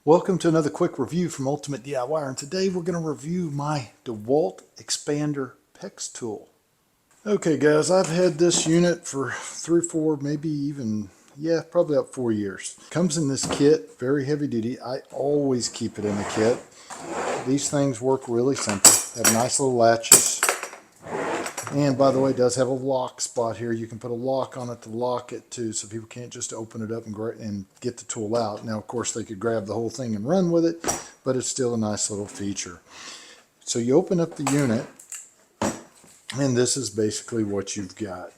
Welcome to another quick review from Ultimate DIY, and today we're going to review my DEWALT Expander PEX tool. Okay guys, I've had this unit for 3, 4, maybe even, probably about 4 years. Comes in this kit, very heavy duty. I always keep it in the kit. These things work really simple. Have nice little latches. And by the way, it does have a lock spot here. You can put a lock on it to lock it too, so people can't just open it up and get the tool out. Now, of course, they could grab the whole thing and run with it, but it's still a nice little feature. So you open up the unit, and this is basically what you've got.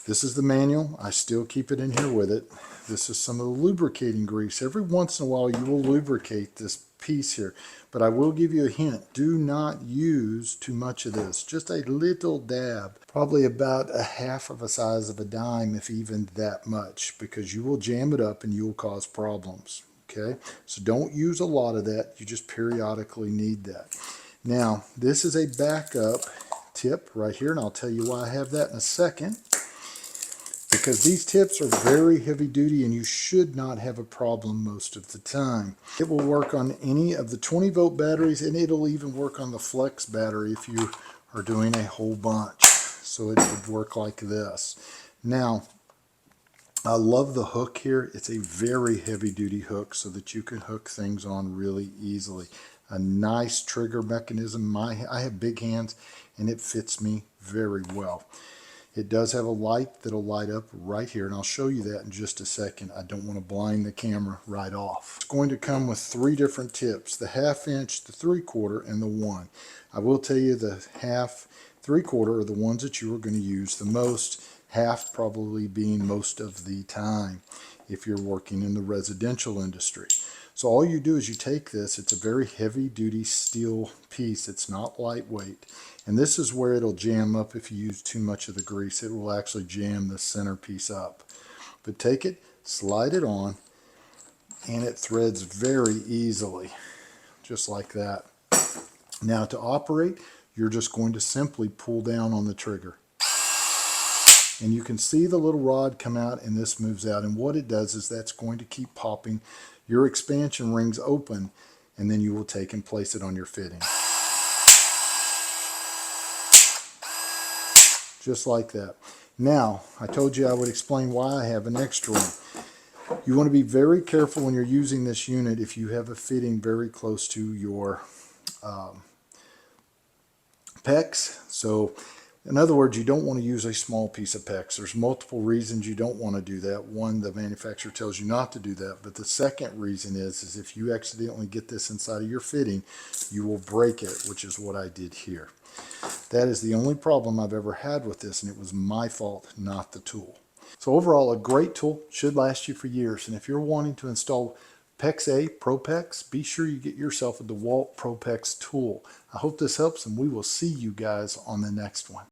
This is the manual. I still keep it in here with it. This is some of the lubricating grease. Every once in a while, you will lubricate this piece here, but I will give you a hint. Do not use too much of this. Just a little dab, probably about a half of a size of a dime, if even that much, because you will jam it up and you will cause problems. Okay, so don't use a lot of that. You just periodically need that. Now, this is a backup tip right here, and I'll tell you why I have that in a second. Because these tips are very heavy duty and you should not have a problem most of the time. It will work on any of the 20-volt batteries, and it'll even work on the flex battery if you are doing a whole bunch. So it would work like this. Now, I love the hook here. It's a very heavy duty hook so that you can hook things on really easily. A nice trigger mechanism. I have big hands and it fits me very well. It does have a light that'll light up right here, and I'll show you that in just a second. I don't want to blind the camera right off. It's going to come with 3 different tips: the 1/2 inch, the 3/4, and the 1. I will tell you the 1/2, 3/4 are the ones that you are going to use the most, half probably being most of the time if you're working in the residential industry. So all you do is you take this. It's a very heavy duty steel piece. It's not lightweight. And this is where it'll jam up if you use too much of the grease. It will actually jam the center piece up. But take it, slide it on, and it threads very easily, just like that. Now to operate, you're just going to simply pull down on the trigger. And you can see the little rod come out and this moves out. And what it does is that's going to keep popping your expansion rings open, and then you will take and place it on your fitting. Just like that. Now, I told you I would explain why I have an extra one. You want to be very careful when you're using this unit if you have a fitting very close to your PEX. So, in other words, you don't want to use a small piece of PEX. There's multiple reasons you don't want to do that. One, the manufacturer tells you not to do that. But the second reason is if you accidentally get this inside of your fitting, you will break it, which is what I did here. That is the only problem I've ever had with this, and it was my fault, not the tool. So overall, a great tool, should last you for years. And if you're wanting to install PEX-A, ProPex, be sure you get yourself a DEWALT ProPex tool. I hope this helps, and we will see you guys on the next one.